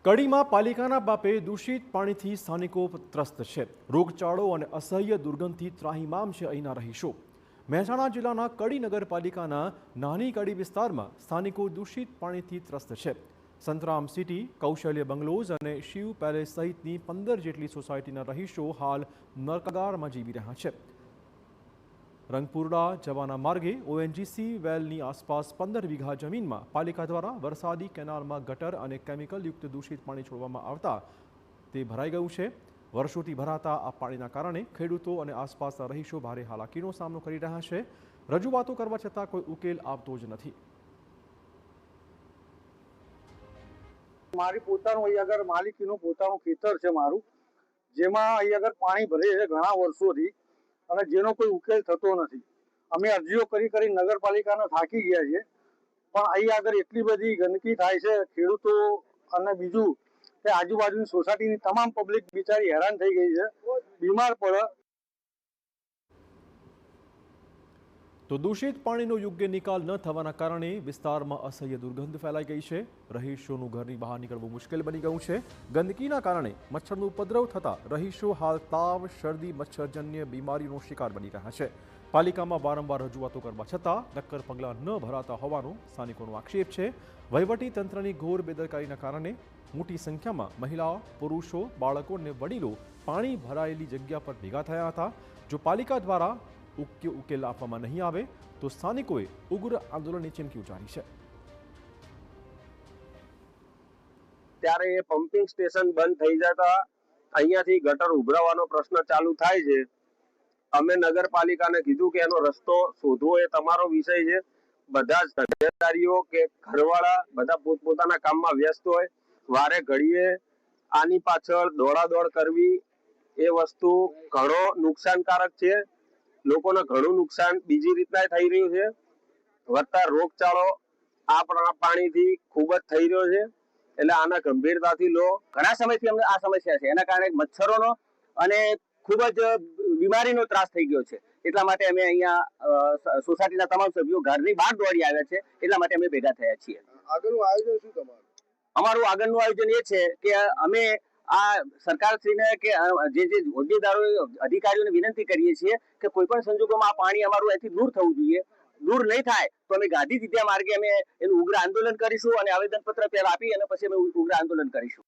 કડીમાં પાલિકાના બાપે દૂષિત પાણીથી સ્થાનિકો ત્રસ્ત છે। રોગચાળો અને અસહ્ય દુર્ગંધથી ત્રાહિમામ છે અહીંના રહીશો। મહેસાણા જિલ્લાના કડી નગરપાલિકાના નાની કડી વિસ્તારમાં સ્થાનિકો દૂષિત પાણીથી ત્રસ્ત છે। સંતરામ સિટી, કૌશલ્ય બંગલોઝ અને શિવ પેલેસ સહિતની 15 જેટલી સોસાયટીના રહીશો હાલ નર્કાગારમાં જીવી રહ્યા છે। રંગપુરડા જવાના માર્ગે ઓએનજીસી વેલની આસપાસ 15 વીઘા જમીનમાં પાલિકા દ્વારા વરસાદી કેનાલમાં ગટર અને કેમિકલયુક્ત દૂષિત પાણી છોડવામાં આવતા તે ભરાઈ ગયું છે। વર્ષોથી ભરાતા આ પાણીના કારણે ખેડૂતો અને આસપાસના રહીશો ભારે હાલાકીનો સામનો કરી રહ્યા છે। રજૂઆતો કરવા છતાં કોઈ ઉકેલ આવતો જ નથી। મારી પોતાનું અહીં આગળ માલિકીનું પોતાનું ખેતર છે મારું, જેમાં અહીં આગળ પાણી ભરે છે ઘણા વર્ષોથી અને જેનો કોઈ ઉકેલ થતો નથી। અમે અરજીઓ કરી નગરપાલિકાને થાકી ગયા છે, પણ અહીં આગળ એટલી બધી ગંદકી થાય છે, ખેડૂતો અને બીજું કે આજુબાજુની સોસાયટીની તમામ પબ્લિક બિચારી હેરાન થઈ ગઈ છે, બીમાર પડે। તો દૂષિત પાણીનો યોગ્ય નિકાલ ન થવાના કારણે વિસ્તારમાં અસહ્ય દુર્ગંધ ફેલાઈ ગઈ છે। રહીશોનું ઘરની બહાર નીકળવું મુશ્કેલ બની ગયું છે। ગંદકીના કારણે મચ્છરનો ઉપદ્રવ થતા રહીશો હાલ તાવ, શરદી, મચ્છરજન્ય બીમારીનો શિકાર બની રહ્યા છે। પાલિકામાં વારંવાર રજૂઆતો કરવા છતાં નક્કર પગલાં ન ભરાતા હોવાનો સ્થાનિકોનો આક્ષેપ છે। વહીવટી તંત્રની ઘોર બેદરકારીના કારણે મોટી સંખ્યામાં મહિલાઓ, પુરુષો, બાળકો અને વડીલો પાણી ભરાયેલી જગ્યા પર ભેગા થયા હતા। જો પાલિકા દ્વારા ઉકેલ આપવામાં નહીં આવે તો સ્થાનિકોએ ઉગ્ર આંદોલનની ચીમકી ઉચ્ચારી છે। ત્યારે એ પમ્પિંગ સ્ટેશન બંધ થઈ જતા અહીંયાથી ગટર ઉભરાવાનો પ્રશ્ન ચાલુ થાય છે। અમે નગરપાલિકાને કીધું કે એનો રસ્તો શોધવો એ તમારો વિષય છે। બધા જ ધંધેદારીઓ કે ઘરવાળા બધા પોતપોતાના કામમાં વ્યસ્ત હોય, વારે ઘડીએ આની પાછળ દોડાદોડ કરવી એ વસ્તુ ઘણો નુકસાનકારક છે। લોકોને ઘણું નુકસાન બીજી રીતના થઈ રહ્યું છે। વધતા રોગચાળો આ પાણીથી ખૂબ જ થઈ રહ્યો છે, એટલે આના ગંભીરતાથી લો। ઘણા સમયથી અમને આ સમસ્યા છે, એના કારણે મચ્છરોનો અને ખૂબ જ બીમારીનો ત્રાસ થઈ ગયો છે। એટલા માટે અમે અહીંયા સોસાયટીના તમામ સભ્યો ઘરની બહાર દોડી આવ્યા છે, એટલા માટે અમે ભેગા થયા છીએ। આગળનું આયોજન શું તમારું? અમારું આગળનું આયોજન એ છે કે અમે આ સરકારશ્રીને કે જે હોદ્દેદારો, અધિકારીઓને વિનંતી કરીએ છીએ કે કોઈ પણ સંજોગોમાં આ પાણી અમારું અહીંથી દૂર થવું જોઈએ। દૂર નહીં થાય તો અમે ગાંધી વિદ્યા માર્ગે અમે એનું ઉગ્ર આંદોલન કરીશું અને આવેદનપત્ર પહેલા આપી અને પછી અમે ઉગ્ર આંદોલન કરીશું।